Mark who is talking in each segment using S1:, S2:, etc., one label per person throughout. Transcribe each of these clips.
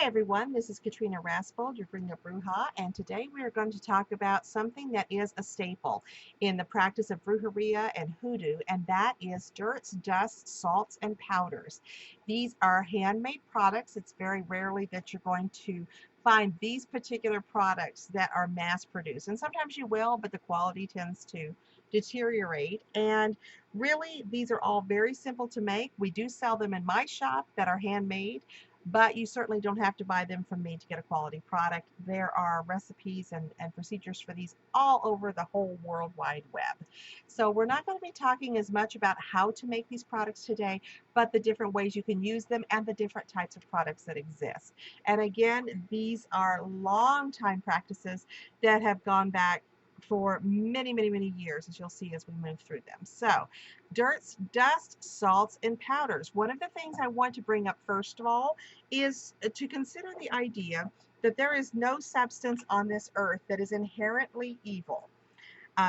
S1: Hi everyone, this is Katrina Raspold, your Bring Up Bruja, and today we are going to talk about something that is a staple in the practice of brujeria and hoodoo, and that is dirts, dusts, salts, and powders. These are handmade products. It's very rarely that you're going to find these particular products that are mass produced, and sometimes you will, but the quality tends to deteriorate. And really, these are all very simple to make. We do sell them in my shop that are handmade, but you certainly don't have to buy them from me to get a quality product. There are recipes and procedures for these all over the whole World Wide Web. So we're not going to be talking as much about how to make these products today, but the different ways you can use them and the different types of products that exist. And again, these are long time practices that have gone back for many, many, many years, as you'll see as we move through them. So, dirts, dust, salts, and powders. One of the things I want to bring up first of all is to consider the idea that there is no substance on this earth that is inherently evil.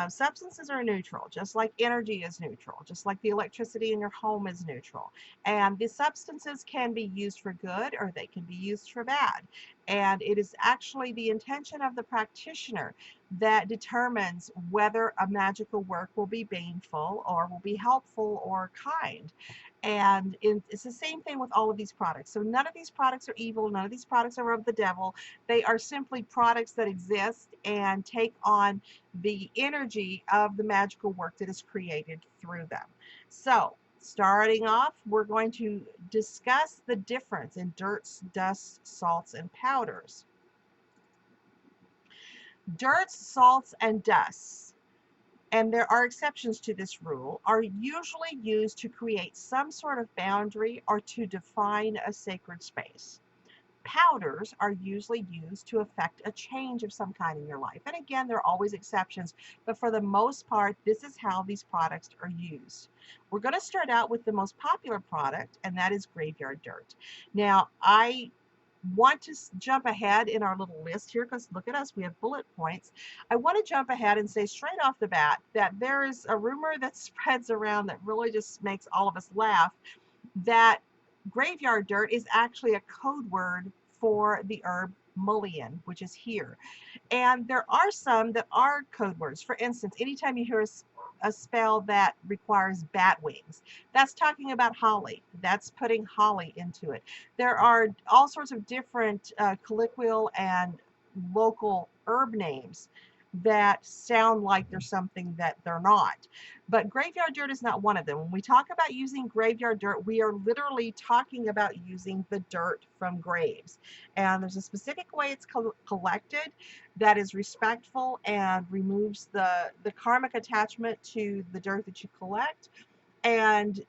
S1: Substances are neutral, just like energy is neutral, just like the electricity in your home is neutral. And the substances can be used for good or they can be used for bad. And it is actually the intention of the practitioner that determines whether a magical work will be baneful or will be helpful or kind. And it's the same thing with all of these products. So none of these products are evil, none of these products are of the devil. They are simply products that exist and take on the energy of the magical work that is created through them. So, starting off, we're going to discuss the difference in dirts, dusts, salts, and powders. Dirts, salts, and dusts, and there are exceptions to this rule, are usually used to create some sort of boundary or to define a sacred space. Powders are usually used to affect a change of some kind in your life. And again, there are always exceptions, but for the most part, this is how these products are used. We're going to start out with the most popular product, and that is graveyard dirt. Now, I want to jump ahead in our little list here because look at us, we have bullet points. I want to jump ahead and say straight off the bat that there is a rumor that spreads around that really just makes all of us laugh, that graveyard dirt is actually a code word for the herb mullein, which is here. And there are some that are code words. For instance, anytime you hear a spell that requires bat wings, that's talking about holly. That's putting holly into it. There are all sorts of different colloquial and local herb names that sound like they're something that they're not. But graveyard dirt is not one of them. When we talk about using graveyard dirt, we are literally talking about using the dirt from graves. And there's a specific way it's collected that is respectful and removes the karmic attachment to the dirt that you collect. And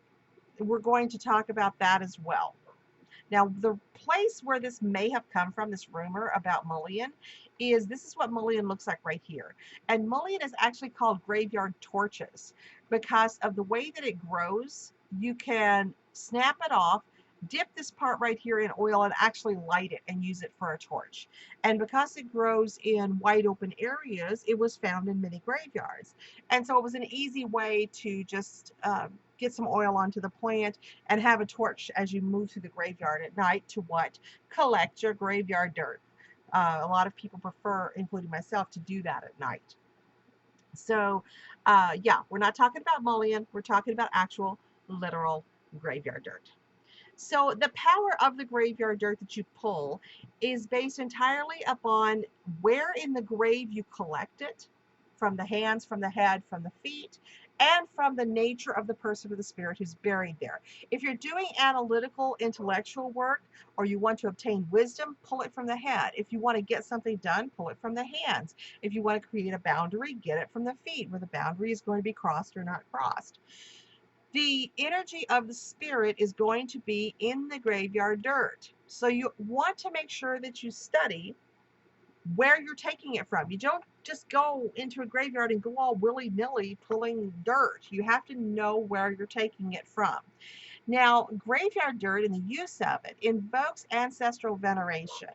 S1: we're going to talk about that as well. Now, the place where this may have come from, this rumor about mullein, is this is what mullein looks like right here. And mullein is actually called graveyard torches because of the way that it grows. You can snap it off, dip this part right here in oil, and actually light it and use it for a torch. And because it grows in wide open areas, it was found in many graveyards. And so it was an easy way to just get some oil onto the plant and have a torch as you move through the graveyard at night to what? Collect your graveyard dirt. A lot of people prefer, including myself, to do that at night. So, yeah, we're not talking about mullein. We're talking about actual, literal graveyard dirt. So the power of the graveyard dirt that you pull is based entirely upon where in the grave you collect it, from the hands, from the head, from the feet, and from the nature of the person or the spirit who's buried there. If you're doing analytical, intellectual work, or you want to obtain wisdom, pull it from the head. If you want to get something done, pull it from the hands. If you want to create a boundary, get it from the feet, where the boundary is going to be crossed or not crossed. The energy of the spirit is going to be in the graveyard dirt. So you want to make sure that you study where you're taking it from. You don't just go into a graveyard and go all willy-nilly pulling dirt. You have to know where you're taking it from. Now, graveyard dirt and the use of it invokes ancestral veneration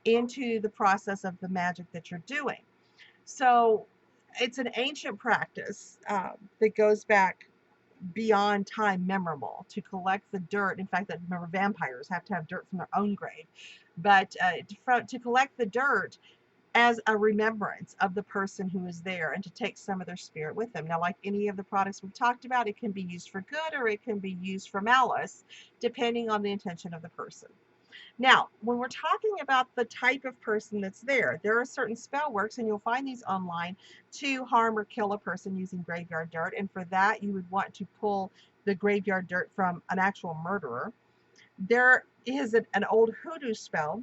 S1: into the process of the magic that you're doing. So it's an ancient practice that goes back beyond time memorable to collect the dirt. In fact, that remember vampires have to have dirt from their own grave, but to collect the dirt as a remembrance of the person who is there and to take some of their spirit with them. Now, like any of the products we've talked about, it can be used for good or it can be used for malice, depending on the intention of the person. Now, when we're talking about the type of person that's there are certain spell works, and you'll find these online, to harm or kill a person using graveyard dirt. And for that, you would want to pull the graveyard dirt from an actual murderer. There is an old hoodoo spell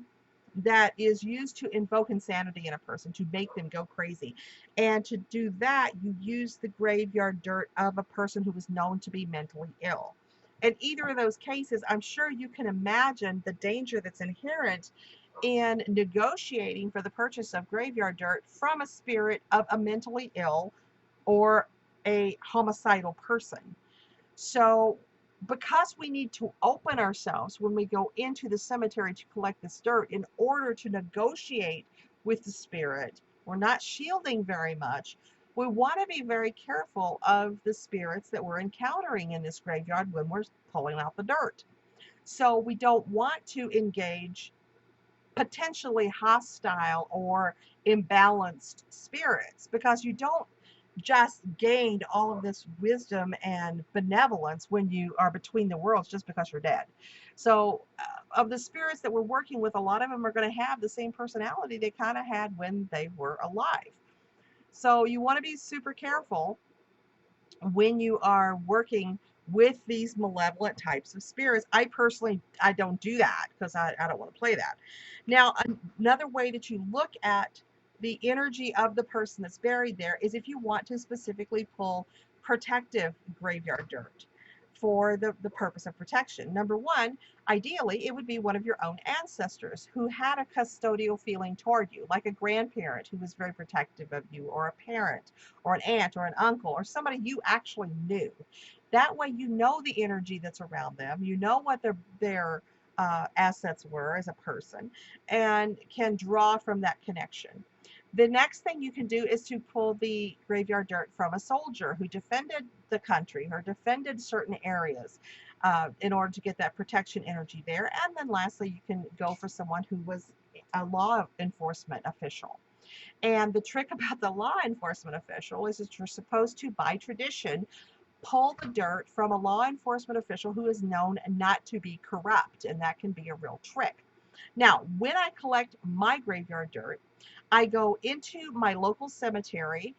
S1: that is used to invoke insanity in a person, to make them go crazy. And to do that, you use the graveyard dirt of a person who was known to be mentally ill. In either of those cases, I'm sure you can imagine the danger that's inherent in negotiating for the purchase of graveyard dirt from a spirit of a mentally ill or a homicidal person. So, because we need to open ourselves when we go into the cemetery to collect this dirt in order to negotiate with the spirit, we're not shielding very much. We want to be very careful of the spirits that we're encountering in this graveyard when we're pulling out the dirt. So, we don't want to engage potentially hostile or imbalanced spirits, because you don't just gained all of this wisdom and benevolence when you are between the worlds just because you're dead. So, of the spirits that we're working with, a lot of them are going to have the same personality they kind of had when they were alive. So, you want to be super careful when you are working with these malevolent types of spirits. I personally, I don't do that because I don't want to play that. Now, another way that you look at the energy of the person that's buried there is if you want to specifically pull protective graveyard dirt for the purpose of protection. Number one, ideally, it would be one of your own ancestors who had a custodial feeling toward you, like a grandparent who was very protective of you, or a parent, or an aunt, or an uncle, or somebody you actually knew. That way, you know the energy that's around them, you know what their assets were as a person, and can draw from that connection. The next thing you can do is to pull the graveyard dirt from a soldier who defended the country or defended certain areas in order to get that protection energy there. And then lastly, you can go for someone who was a law enforcement official. And the trick about the law enforcement official is that you're supposed to, by tradition, pull the dirt from a law enforcement official who is known not to be corrupt, and that can be a real trick. Now, when I collect my graveyard dirt, I go into my local cemetery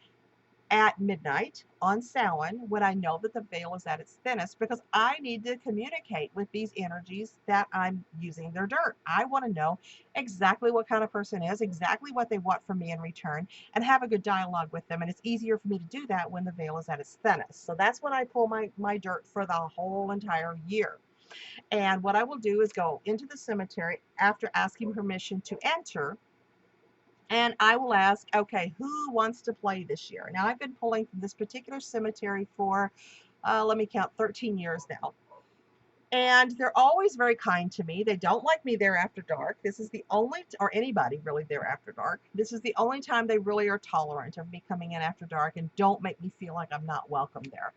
S1: at midnight on Samhain when I know that the veil is at its thinnest, because I need to communicate with these energies that I'm using their dirt. I want to know exactly what kind of person is, exactly what they want from me in return, and have a good dialogue with them. And it's easier for me to do that when the veil is at its thinnest. So that's when I pull my dirt for the whole entire year. And what I will do is go into the cemetery after asking permission to enter, and I will ask, okay, who wants to play this year? Now, I've been pulling from this particular cemetery for, let me count, 13 years now. And they're always very kind to me. They don't like me there after dark. This is the only, or anybody really there after dark. This is the only time they really are tolerant of me coming in after dark and don't make me feel like I'm not welcome there.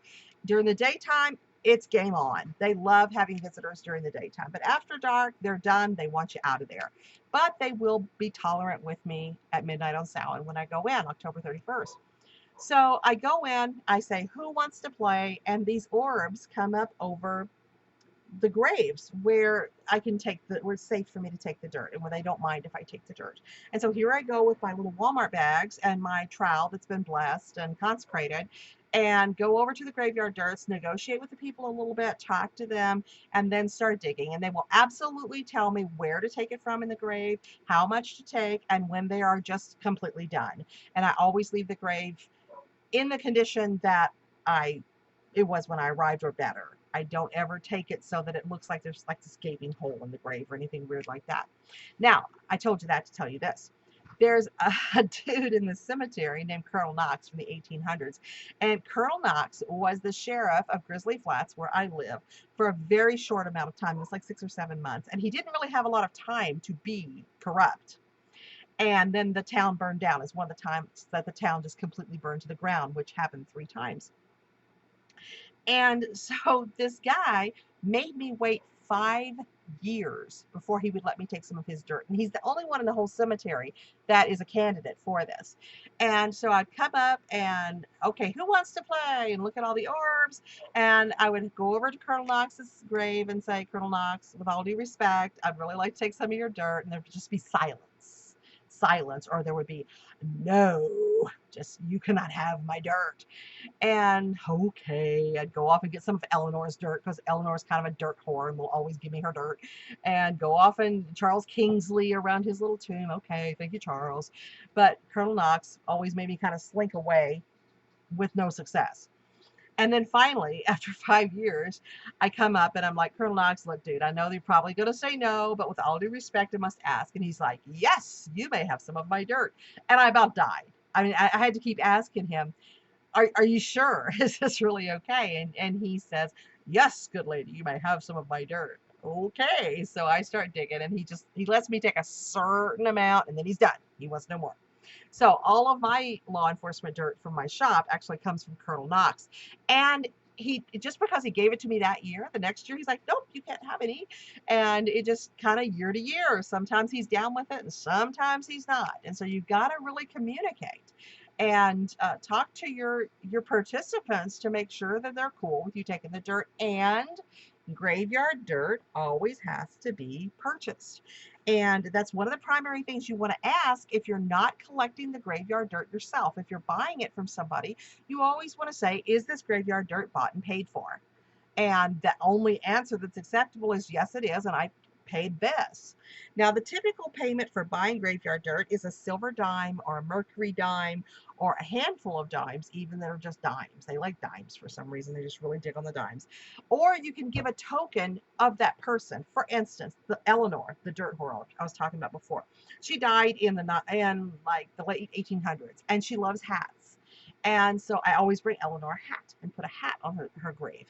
S1: During the daytime, it's game on. They love having visitors during the daytime. But after dark, they're done. They want you out of there. But they will be tolerant with me at midnight on Samhain when I go in, October 31st. So I go in, I say, who wants to play? And these orbs come up over the graves where I can take where it's safe for me to take the dirt, and where they don't mind if I take the dirt. And so here I go with my little Walmart bags and my trowel that's been blessed and consecrated, and go over to the graveyard dirts, negotiate with the people a little bit, talk to them, and then start digging. And they will absolutely tell me where to take it from in the grave, how much to take, and when they are just completely done. And I always leave the grave in the condition that I it was when I arrived, or better. I don't ever take it so that it looks like there's like this gaping hole in the grave or anything weird like that. Now, I told you that to tell you this. There's a dude in the cemetery named Colonel Knox from the 1800s. And Colonel Knox was the sheriff of Grizzly Flats, where I live, for a very short amount of time. It was like 6 or 7 months. And he didn't really have a lot of time to be corrupt. And then the town burned down. Is one of the times that the town just completely burned to the ground, which happened 3 times. And so this guy made me wait 5 years before he would let me take some of his dirt. And he's the only one in the whole cemetery that is a candidate for this. And so I'd come up and, okay, who wants to play? And look at all the orbs. And I would go over to Colonel Knox's grave and say, Colonel Knox, with all due respect, I'd really like to take some of your dirt. And there would just be silence. Silence, or there would be, no, just you cannot have my dirt. And okay, I'd go off and get some of Eleanor's dirt because Eleanor's kind of a dirt whore and will always give me her dirt. And go off and Charles Kingsley around his little tomb. Okay, thank you, Charles. But Colonel Knox always made me kind of slink away with no success. And then finally, after 5 years, I come up and I'm like, Colonel Knox, look, dude, I know you're probably going to say no, but with all due respect, I must ask. And he's like, yes, you may have some of my dirt. And I about died. I mean, I had to keep asking him, are you sure? Is this really okay? And he says, yes, good lady, you may have some of my dirt. Okay. So I start digging and he lets me take a certain amount and then he's done. He wants no more. So all of my law enforcement dirt from my shop actually comes from Colonel Knox. And he, just because he gave it to me that year, the next year he's like, nope, you can't have any. And it just kind of year to year. Sometimes he's down with it and sometimes he's not. And so you've got to really communicate and talk to your participants to make sure that they're cool with you taking the dirt. And graveyard dirt always has to be purchased. And that's one of the primary things you want to ask if you're not collecting the graveyard dirt yourself. If you're buying it from somebody, you always want to say, is this graveyard dirt bought and paid for? And the only answer that's acceptable is yes, it is, and I paid this. Now, the typical payment for buying graveyard dirt is a silver dime or a mercury dime or a handful of dimes, even that are just dimes. They like dimes for some reason. They just really dig on the dimes. Or you can give a token of that person. For instance, the Eleanor, the dirt whore I was talking about before. She died in like the late 1800s, and she loves hats. And so I always bring Eleanor a hat and put a hat on her grave.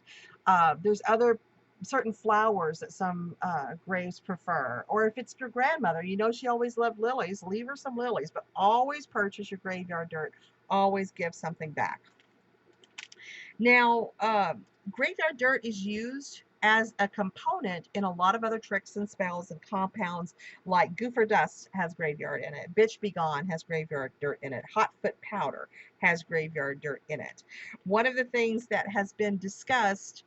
S1: There's other certain flowers that some graves prefer. Or if it's your grandmother, you know she always loved lilies, leave her some lilies, but always purchase your graveyard dirt. Always give something back. Now, graveyard dirt is used as a component in a lot of other tricks and spells and compounds, like Goofer Dust has graveyard in it, Bitch Be Gone has graveyard dirt in it, Hotfoot Powder has graveyard dirt in it. One of the things that has been discussed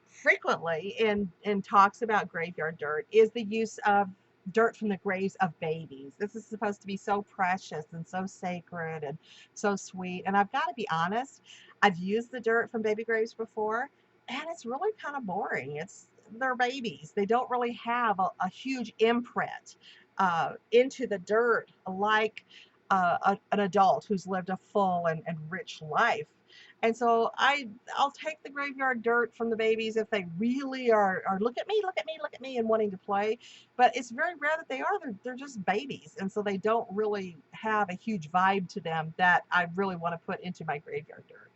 S1: frequently in talks about graveyard dirt is the use of dirt from the graves of babies. This is supposed to be so precious and so sacred and so sweet. And I've got to be honest, I've used the dirt from baby graves before, and it's really kind of boring. They're babies. They don't really have a huge imprint into the dirt like an adult who's lived a full and rich life. And so I'll take the graveyard dirt from the babies if they really are look at me, look at me, look at me and wanting to play. But it's very rare that they are. They're just babies. And so they don't really have a huge vibe to them that I really want to put into my graveyard dirt.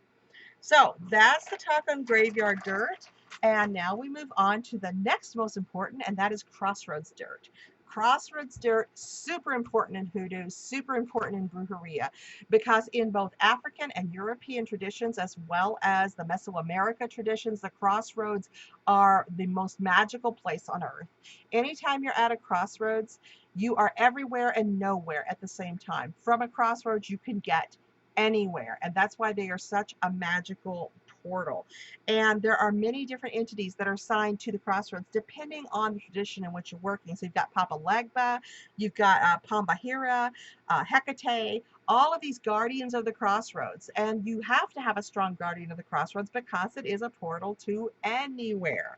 S1: So that's the talk on graveyard dirt. And now we move on to the next most important, and that is crossroads dirt. Crossroads dirt, super important in hoodoo, super important in brujeria, because in both African and European traditions, as well as the Mesoamerica traditions, the crossroads are the most magical place on earth. Anytime you're at a crossroads, you are everywhere and nowhere at the same time. From a crossroads, you can get anywhere, and that's why they are such a magical portal. And there are many different entities that are assigned to the crossroads depending on the tradition in which you're working. So you've got Papa Legba, you've got Pambahira, Hecate, all of these guardians of the crossroads. And you have to have a strong guardian of the crossroads because it is a portal to anywhere.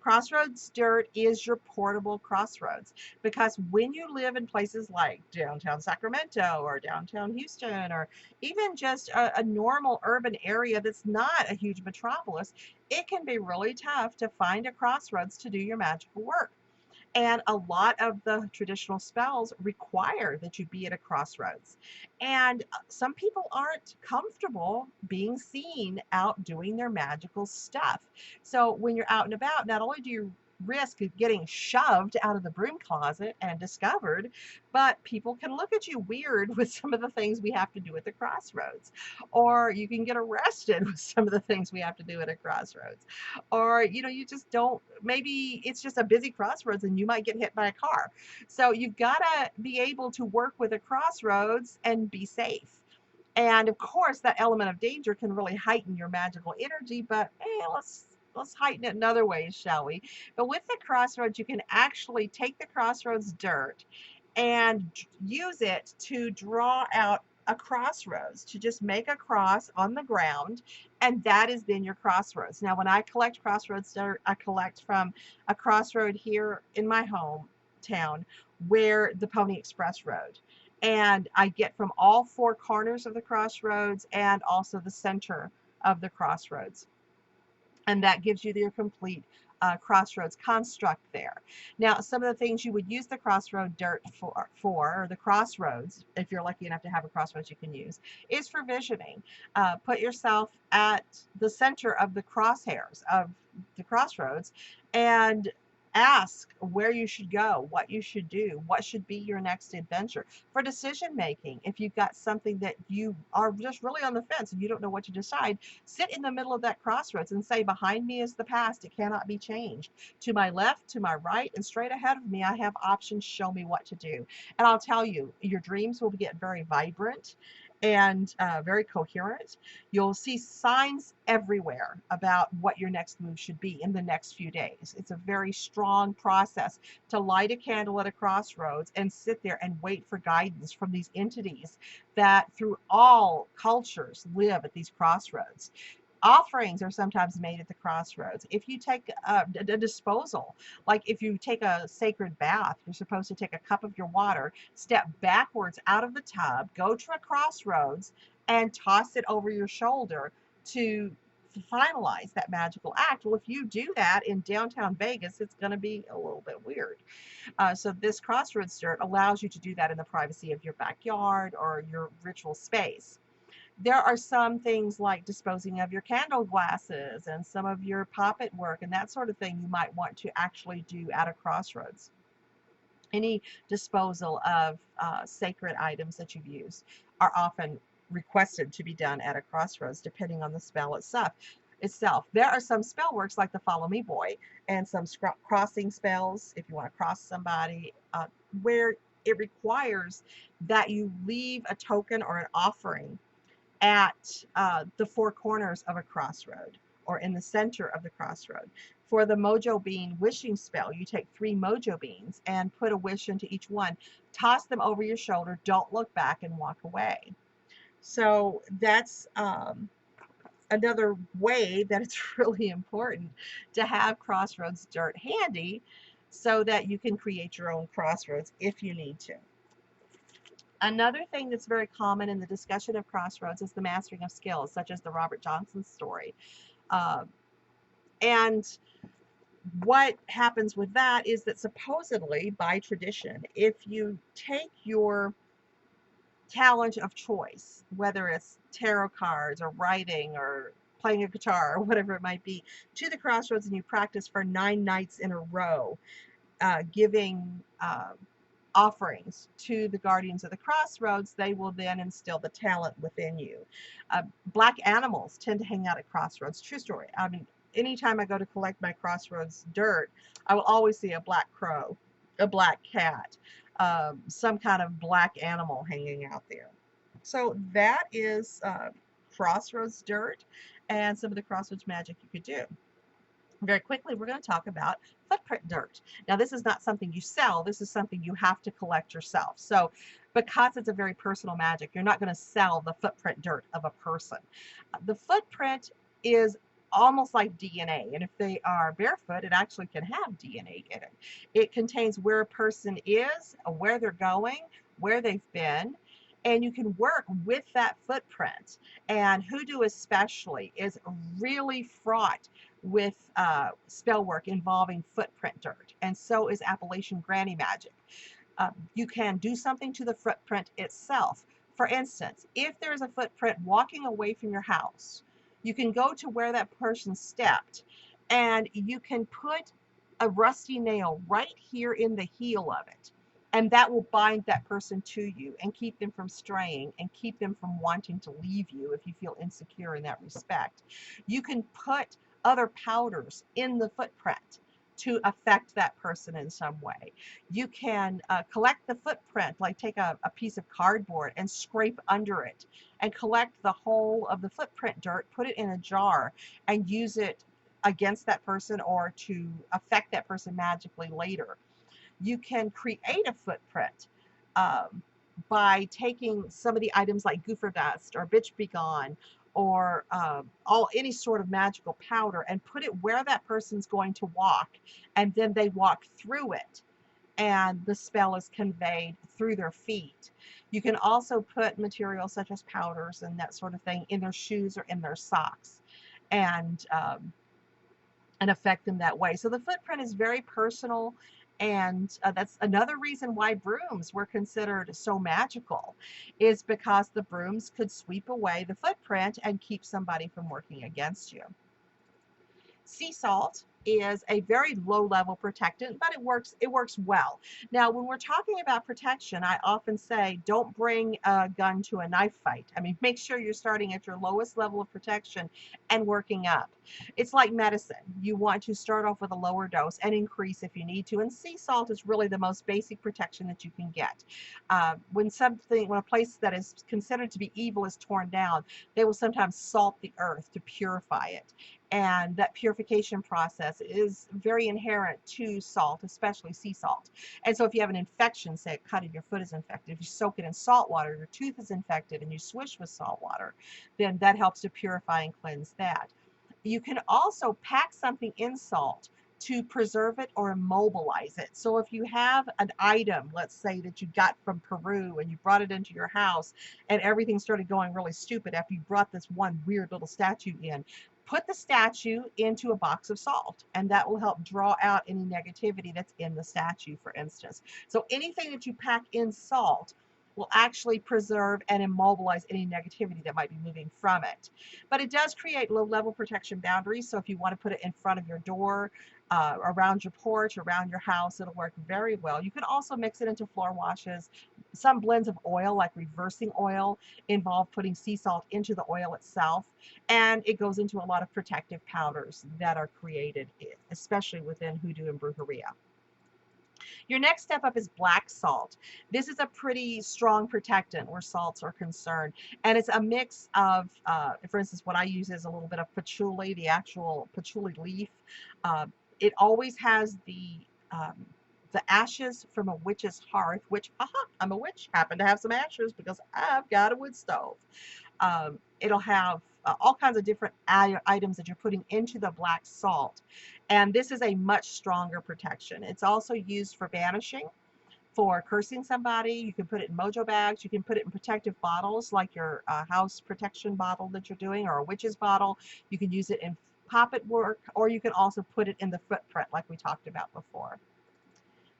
S1: Crossroads dirt is your portable crossroads, because when you live in places like downtown Sacramento or downtown Houston, or even just a normal urban area that's not a huge metropolis, it can be really tough to find a crossroads to do your magical work. And a lot of the traditional spells require that you be at a crossroads. And some people aren't comfortable being seen out doing their magical stuff. So when you're out and about, not only do you risk of getting shoved out of the broom closet and discovered, but people can look at you weird with some of the things we have to do at the crossroads. Or you can get arrested with some of the things we have to do at a crossroads. Or, you just don't, maybe it's just a busy crossroads and you might get hit by a car. So you've got to be able to work with a crossroads and be safe. And of course, that element of danger can really heighten your magical energy, but let's heighten it in other ways, shall we? But with the crossroads, you can actually take the crossroads dirt and use it to draw out a crossroads, to just make a cross on the ground, and that is then your crossroads. Now, when I collect crossroads dirt, I collect from a crossroad here in my hometown where the Pony Express rode. And I get from all four corners of the crossroads and also the center of the crossroads. And that gives you your complete crossroads construct there. Now, some of the things you would use the crossroad dirt for, or the crossroads, if you're lucky enough to have a crossroads you can use, is for visioning. Put yourself at the center of the crosshairs of the crossroads and ask where you should go, what you should do, what should be your next adventure. For decision making, if you've got something that you are just really on the fence and you don't know what to decide, sit in the middle of that crossroads and say, behind me is the past, it cannot be changed. To my left, to my right, and straight ahead of me, I have options, show me what to do. And I'll tell you, your dreams will get very vibrant and very coherent. You'll see signs everywhere about what your next move should be in the next few days. It's a very strong process to light a candle at a crossroads and sit there and wait for guidance from these entities that through all cultures live at these crossroads. Offerings are sometimes made at the crossroads. If you take a disposal, like if you take a sacred bath, you're supposed to take a cup of your water, step backwards out of the tub, go to a crossroads, and toss it over your shoulder to finalize that magical act. Well, if you do that in downtown Vegas, it's going to be a little bit weird. So this crossroads dirt allows you to do that in the privacy of your backyard or your ritual space. There are some things like disposing of your candle glasses and some of your poppet work and that sort of thing you might want to actually do at a crossroads. Any disposal of sacred items that you've used are often requested to be done at a crossroads depending on the spell itself. There are some spell works like the Follow Me Boy and some crossing spells if you want to cross somebody where it requires that you leave a token or an offering at the four corners of a crossroad or in the center of the crossroad. For the Mojo Bean wishing spell, you take 3 Mojo Beans and put a wish into each one. Toss them over your shoulder, don't look back, and walk away. So that's another way that it's really important to have crossroads dirt handy so that you can create your own crossroads if you need to. Another thing that's very common in the discussion of crossroads is the mastering of skills, such as the Robert Johnson story. And what happens with that is that supposedly, by tradition, if you take your talent of choice, whether it's tarot cards or writing or playing a guitar or whatever it might be, to the crossroads and you practice for 9 nights in a row, giving offerings to the guardians of the crossroads, they will then instill the talent within you. Black animals tend to hang out at crossroads. True story. I mean, anytime I go to collect my crossroads dirt, I will always see a black crow, a black cat, some kind of black animal hanging out there. So that is crossroads dirt and some of the crossroads magic you could do. Very quickly, we're going to talk about footprint dirt. Now, this is not something you sell. This is something you have to collect yourself. So because it's a very personal magic, you're not going to sell the footprint dirt of a person. The footprint is almost like DNA, and if they are barefoot, it actually can have DNA in it. It contains where a person is, where they're going, where they've been, and you can work with that footprint. And hoodoo especially is really fraught with spell work involving footprint dirt, and so is Appalachian Granny Magic. You can do something to the footprint itself. For instance, if there's a footprint walking away from your house, you can go to where that person stepped and you can put a rusty nail right here in the heel of it. And that will bind that person to you and keep them from straying and keep them from wanting to leave you if you feel insecure in that respect. You can put other powders in the footprint to affect that person in some way. You can collect the footprint, like take a piece of cardboard and scrape under it and collect the whole of the footprint dirt, put it in a jar, and use it against that person or to affect that person magically later. You can create a footprint um, by taking some of the items like goofer dust or bitch be gone or all any sort of magical powder and put it where that person's going to walk, and then they walk through it and the spell is conveyed through their feet. You can also put materials such as powders and that sort of thing in their shoes or in their socks, and affect them that way. So the footprint is very personal, and that's another reason why brooms were considered so magical, is because the brooms could sweep away the footprint and keep somebody from working against you. Sea salt is a very low level protectant, but it works well. Now, when we're talking about protection, I often say don't bring a gun to a knife fight. I mean, make sure you're starting at your lowest level of protection and working up. It's like medicine. You want to start off with a lower dose and increase if you need to. And sea salt is really the most basic protection that you can get. When a place that is considered to be evil is torn down, they will sometimes salt the earth to purify it. And that purification process is very inherent to salt, especially sea salt. And so if you have an infection, say a cut in your foot is infected, if you soak it in salt water, your tooth is infected, and you swish with salt water, then that helps to purify and cleanse that. You can also pack something in salt to preserve it or immobilize it. So if you have an item, let's say that you got from Peru and you brought it into your house and everything started going really stupid after you brought this one weird little statue in, put the statue into a box of salt, and that will help draw out any negativity that's in the statue, for instance. So anything that you pack in salt will actually preserve and immobilize any negativity that might be moving from it. But it does create low level protection boundaries. So if you want to put it in front of your door, around your porch, around your house, it'll work very well. You can also mix it into floor washes. Some blends of oil, like reversing oil, involve putting sea salt into the oil itself, and it goes into a lot of protective powders that are created, especially within hoodoo and brujeria. Your next step up is black salt. This is a pretty strong protectant where salts are concerned. And it's a mix of, for instance, what I use is a little bit of patchouli, the actual patchouli leaf. It always has the ashes from a witch's hearth, which, aha, I'm a witch, happen to have some ashes because I've got a wood stove. It'll have all kinds of different items that you're putting into the black salt. And this is a much stronger protection. It's also used for banishing, for cursing somebody. You can put it in mojo bags. You can put it in protective bottles, like your house protection bottle that you're doing, or a witch's bottle. You can use it in poppet work, or you can also put it in the footprint like we talked about before.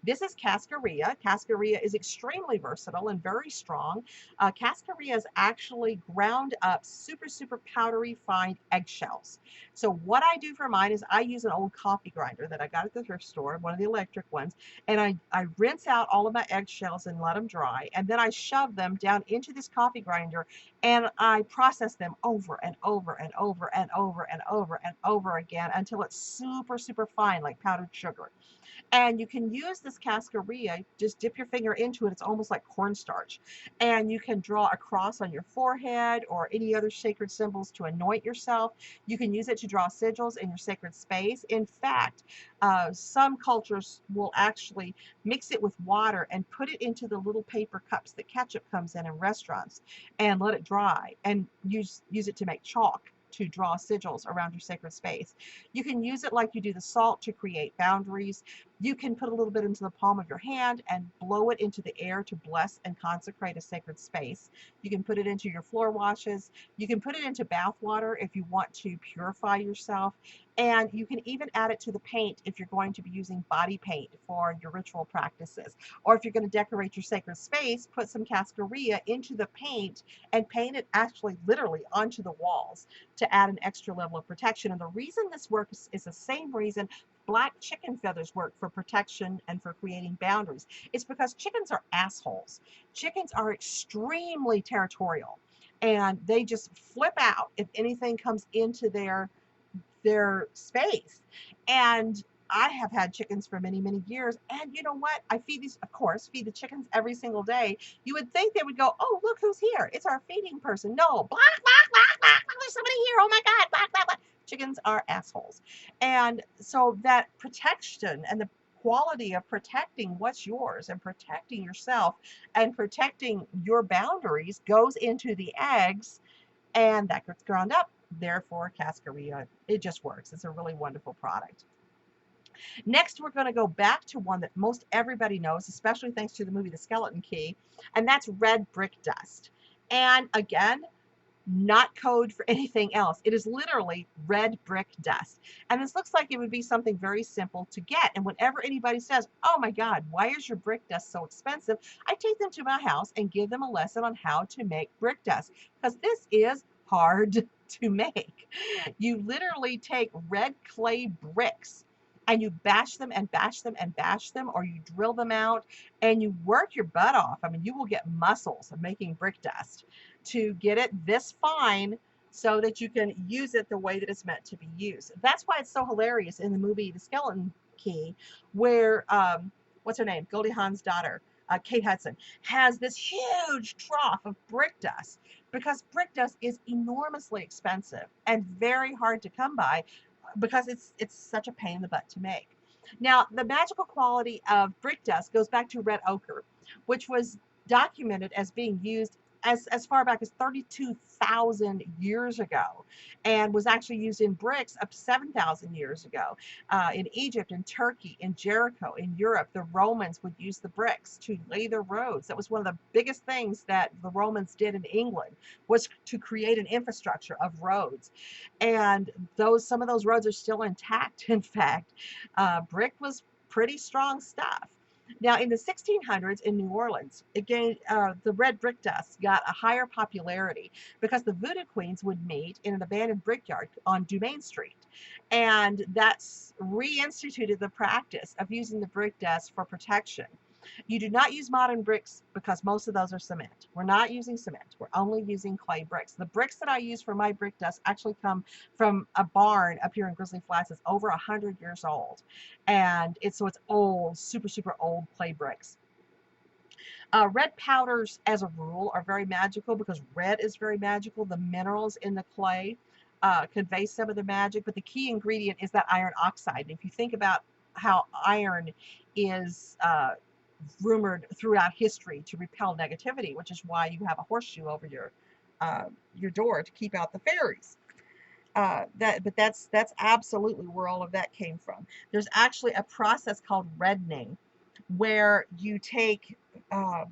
S1: This is cascarilla. Cascarilla is extremely versatile and very strong. Cascarilla is actually ground up super, super powdery fine eggshells. So what I do for mine is I use an old coffee grinder that I got at the thrift store, one of the electric ones, and I rinse out all of my eggshells and let them dry, and then I shove them down into this coffee grinder, and I process them over and over and over and over and over and over again until it's super, super fine, like powdered sugar. And you can use this cascarilla, just dip your finger into it. It's almost like cornstarch. And you can draw a cross on your forehead or any other sacred symbols to anoint yourself. You can use it to draw sigils in your sacred space. In fact, some cultures will actually mix it with water and put it into the little paper cups that ketchup comes in restaurants, and let it dry and use it to make chalk to draw sigils around your sacred space. You can use it like you do the salt to create boundaries. You can put a little bit into the palm of your hand and blow it into the air to bless and consecrate a sacred space. You can put it into your floor washes. You can put it into bath water if you want to purify yourself. And you can even add it to the paint if you're going to be using body paint for your ritual practices. Or if you're going to decorate your sacred space, put some cascarilla into the paint and paint it actually literally onto the walls to add an extra level of protection. And the reason this works is the same reason black chicken feathers work for protection and for creating boundaries? It's because chickens are assholes. Chickens are extremely territorial, and they just flip out if anything comes into their space. And I have had chickens for many, many years. And you know what? I feed these, of course, feed the chickens every single day. You would think they would go, oh, look who's here. It's our feeding person. No, black, black, black, black, there's somebody here. Oh my God, black, black, black. Chickens are assholes. And so that protection and the quality of protecting what's yours and protecting yourself and protecting your boundaries goes into the eggs, and that gets ground up. Therefore, cascarilla, it just works. It's a really wonderful product. Next, we're going to go back to one that most everybody knows, especially thanks to the movie The Skeleton Key, and that's red brick dust. And again, not code for anything else. It is literally red brick dust. And this looks like it would be something very simple to get. And whenever anybody says, oh my God, why is your brick dust so expensive? I take them to my house and give them a lesson on how to make brick dust, because this is hard to make. You literally take red clay bricks and you bash them and bash them and bash them, or you drill them out and you work your butt off. I mean, you will get muscles of making brick dust to get it this fine so that you can use it the way that it's meant to be used. That's why it's so hilarious in the movie The Skeleton Key, where what's her name? Goldie Hawn's daughter, Kate Hudson, has this huge trough of brick dust, because brick dust is enormously expensive and very hard to come by, because it's such a pain in the butt to make. Now, the magical quality of brick dust goes back to red ochre, which was documented as being used as far back as 32,000 years ago, and was actually used in bricks up to 7,000 years ago. In Egypt, in Turkey, in Jericho, in Europe, the Romans would use the bricks to lay their roads. That was one of the biggest things that the Romans did in England, was to create an infrastructure of roads. And some of those roads are still intact. In fact, brick was pretty strong stuff. Now, in the 1600s in New Orleans, again, the red brick dust got a higher popularity because the voodoo queens would meet in an abandoned brickyard on Dumaine Street. And that's reinstituted the practice of using the brick dust for protection. You do not use modern bricks because most of those are cement. We're not using cement. We're only using clay bricks. The bricks that I use for my brick dust actually come from a barn up here in Grizzly Flats that's over 100 years old. And it's old, super, super old clay bricks. Red powders, as a rule, are very magical because red is very magical. The minerals in the clay convey some of the magic, but the key ingredient is that iron oxide. And if you think about how iron is rumored throughout history to repel negativity, which is why you have a horseshoe over your door to keep out the fairies. But that's absolutely where all of that came from. There's actually a process called reddening, where you take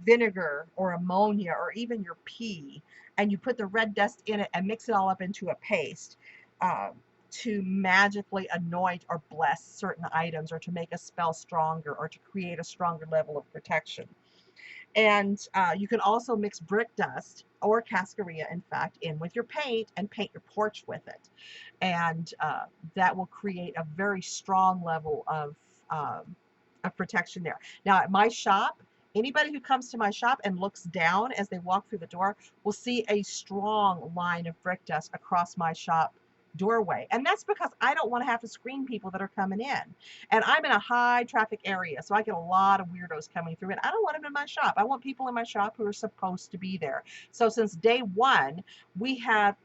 S1: vinegar or ammonia or even your pee, and you put the red dust in it and mix it all up into a paste to magically anoint or bless certain items, or to make a spell stronger, or to create a stronger level of protection. And you can also mix brick dust, or cascarilla, in fact, in with your paint and paint your porch with it. And that will create a very strong level of protection there. Now, at my shop, anybody who comes to my shop and looks down as they walk through the door will see a strong line of brick dust across my shop doorway. And that's because I don't want to have to screen people that are coming in. And I'm in a high traffic area, so I get a lot of weirdos coming through, and I don't want them in my shop. I want people in my shop who are supposed to be there. So since day one, we have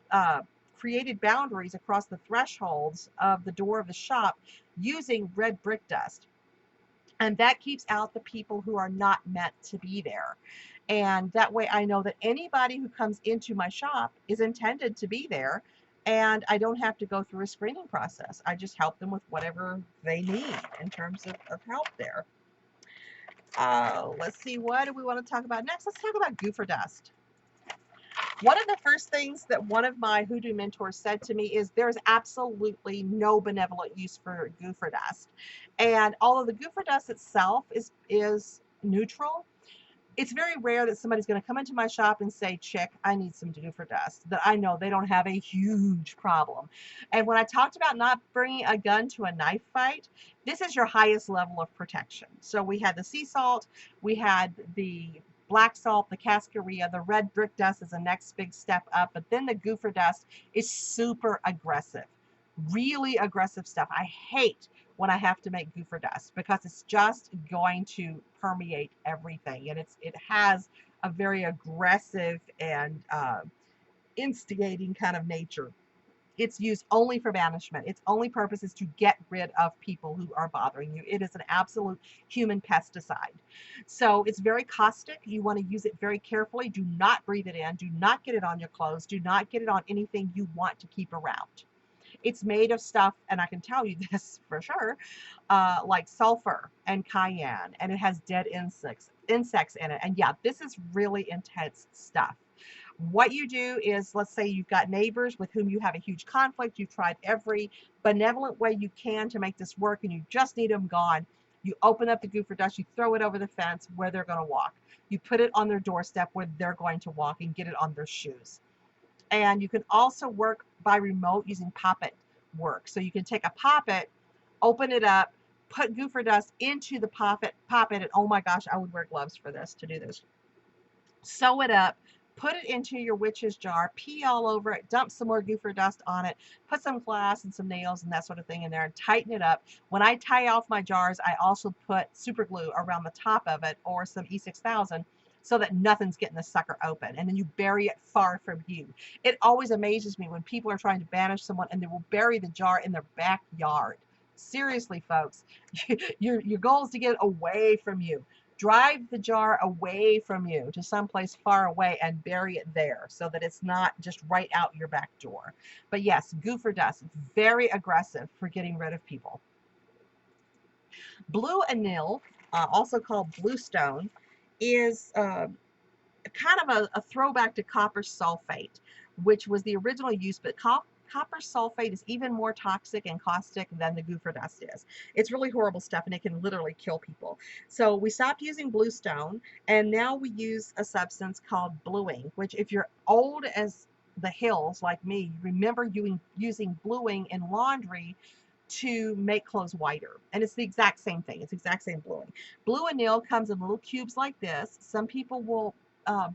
S1: created boundaries across the thresholds of the door of the shop using red brick dust. And that keeps out the people who are not meant to be there. And that way I know that anybody who comes into my shop is intended to be there, and I don't have to go through a screening process. I just help them with whatever they need in terms of help there. Let's see, what do we want to talk about next? Let's talk about goofer dust. One of the first things that one of my hoodoo mentors said to me is there's absolutely no benevolent use for goofer dust. And although the goofer dust itself is neutral, It's very rare that somebody's going to come into my shop and say, chick, I need some for dust, that I know they don't have a huge problem. And when I talked about not bringing a gun to a knife fight, this is your highest level of protection. So we had the sea salt, we had the black salt, the cascarilla, the red brick dust is the next big step up, but then the goofer dust is super aggressive, really aggressive stuff. I hate when I have to make goofer dust because it's just going to permeate everything, and it has a very aggressive and instigating kind of nature. It's used only for banishment. Its only purpose is to get rid of people who are bothering you. It is an absolute human pesticide. So it's very caustic. You want to use it very carefully. Do not breathe it in. Do not get it on your clothes. Do not get it on anything you want to keep around. It's made of stuff, and I can tell you this for sure, like sulfur and cayenne, and it has dead insects in it. And yeah, this is really intense stuff. What you do is, let's say you've got neighbors with whom you have a huge conflict. You've tried every benevolent way you can to make this work, and you just need them gone. You open up the goofer dust, you throw it over the fence where they're going to walk. You put it on their doorstep where they're going to walk and get it on their shoes. And you can also work by remote using poppet work. So you can take a poppet, open it up, put goofer dust into the poppet, and oh my gosh, I would wear gloves for this, to do this. Sew it up, put it into your witch's jar, pee all over it, dump some more goofer dust on it, put some glass and some nails and that sort of thing in there, and tighten it up. When I tie off my jars, I also put super glue around the top of it, or some E6000, so that nothing's getting the sucker open, and then you bury it far from you. It always amazes me when people are trying to banish someone and they will bury the jar in their backyard. Seriously, folks, your goal is to get it away from you. Drive the jar away from you to someplace far away and bury it there so that it's not just right out your back door. But yes, goofer dust, very aggressive for getting rid of people. Blue anil, also called bluestone, is kind of a throwback to copper sulfate, which was the original use, but copper sulfate is even more toxic and caustic than the goofer dust is. It's really horrible stuff, and it can literally kill people. So we stopped using bluestone, and now we use a substance called bluing, which, if you're old as the hills like me, remember using bluing in laundry to make clothes whiter. And it's the exact same thing. It's the exact same bluing. Blue anil comes in little cubes like this. Some people will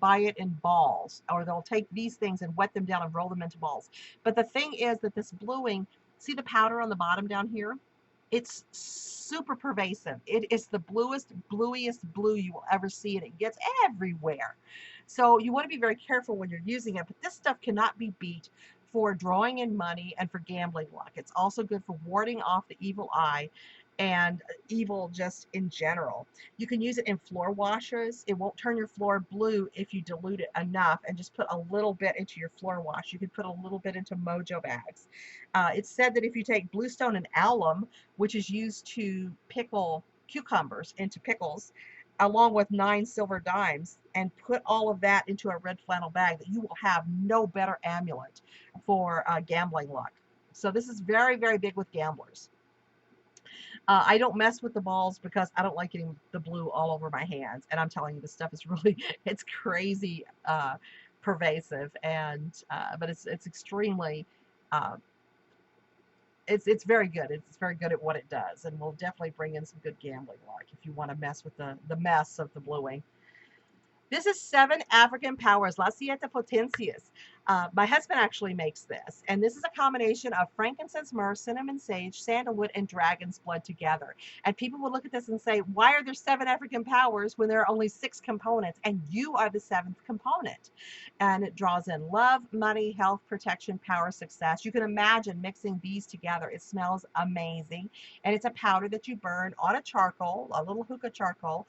S1: buy it in balls, or they'll take these things and wet them down and roll them into balls. But the thing is that this bluing, see the powder on the bottom down here? It's super pervasive. It is the bluiest blue you will ever see, and it gets everywhere. So you want to be very careful when you're using it, but this stuff cannot be beat for drawing in money and for gambling luck. It's also good for warding off the evil eye and evil just in general. You can use it in floor washes. It won't turn your floor blue if you dilute it enough and just put a little bit into your floor wash. You can put a little bit into mojo bags. It's said that if you take bluestone and alum, which is used to pickle cucumbers into pickles, along with 9 silver dimes, and put all of that into a red flannel bag, that you will have no better amulet for gambling luck. So this is very, very big with gamblers. I don't mess with the balls because I don't like getting the blue all over my hands. And I'm telling you, this stuff is really, it's crazy pervasive, and but it's extremely, uh, it's very good. It's very good at what it does, and will definitely bring in some good gambling luck if you want to mess with the mess of the bluing. This is 7 African powers, Las Siete Potencias. My husband actually makes this, and this is a combination of frankincense, myrrh, cinnamon, sage, sandalwood, and dragon's blood together. And people will look at this and say, why are there 7 African powers when there are only 6 components? And you are the 7th component. And it draws in love, money, health, protection, power, success. You can imagine mixing these together. It smells amazing, and it's a powder that you burn on a charcoal, a little hookah charcoal.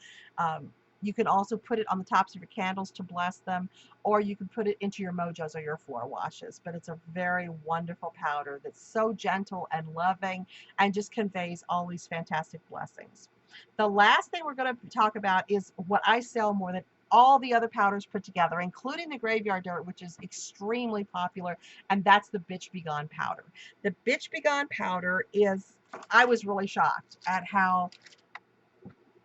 S1: You can also put it on the tops of your candles to bless them, or you can put it into your mojos or your floor washes. But it's a very wonderful powder that's so gentle and loving and just conveys all these fantastic blessings. The last thing we're going to talk about is what I sell more than all the other powders put together, including the graveyard dirt, which is extremely popular, and that's the Bitch Be Gone powder. The Bitch Be Gone powder is, I was really shocked at how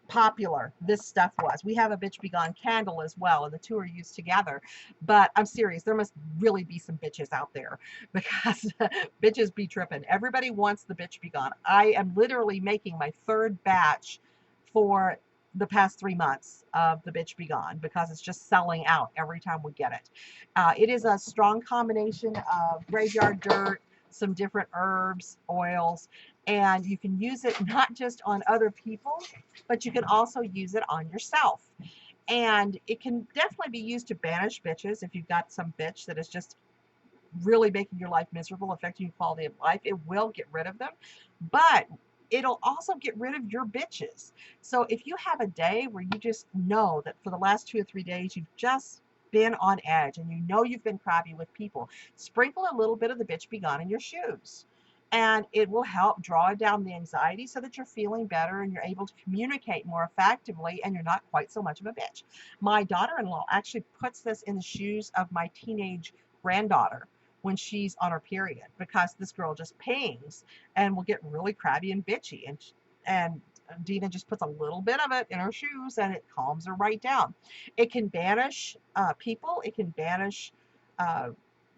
S1: popular this stuff was. We have a Bitch Be Gone candle as well, and the two are used together. But I'm serious, there must really be some bitches out there because bitches be tripping. Everybody wants the Bitch Be Gone. I am literally making my third batch for the past 3 months of the Bitch Be Gone because it's just selling out every time we get it. It is a strong combination of graveyard dirt, some different herbs, oils, and you can use it not just on other people, but you can also use it on yourself. And it can definitely be used to banish bitches. If you've got some bitch that is just really making your life miserable, affecting your quality of life, it will get rid of them. But it'll also get rid of your bitches. So if you have a day where you just know that for the last 2 or 3 days you've just been on edge and you know you've been crappy with people, sprinkle a little bit of the Bitch Be Gone in your shoes. And it will help draw down the anxiety so that you're feeling better and you're able to communicate more effectively and you're not quite so much of a bitch. My daughter-in-law actually puts this in the shoes of my teenage granddaughter when she's on her period because this girl just pings and will get really crabby and bitchy, and Dina just puts a little bit of it in her shoes and it calms her right down. It can banish people. It can banish uh,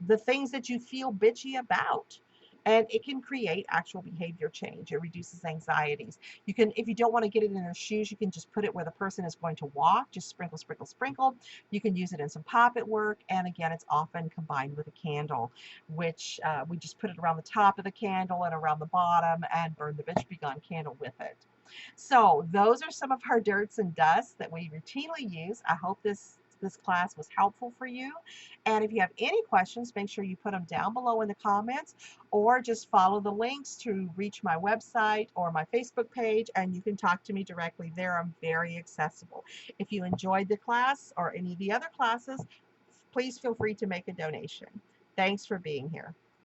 S1: the things that you feel bitchy about. And it can create actual behavior change. It reduces anxieties. You can, if you don't want to get it in their shoes, you can just put it where the person is going to walk. Just sprinkle, sprinkle, sprinkle. You can use it in some poppet work. And again, it's often combined with a candle, which we just put it around the top of the candle and around the bottom and burn the Bitch Be Gone candle with it. So those are some of our dirts and dusts that we routinely use. I hope this class was helpful for you. And if you have any questions, make sure you put them down below in the comments or just follow the links to reach my website or my Facebook page and you can talk to me directly there. I'm very accessible. If you enjoyed the class or any of the other classes, please feel free to make a donation. Thanks for being here.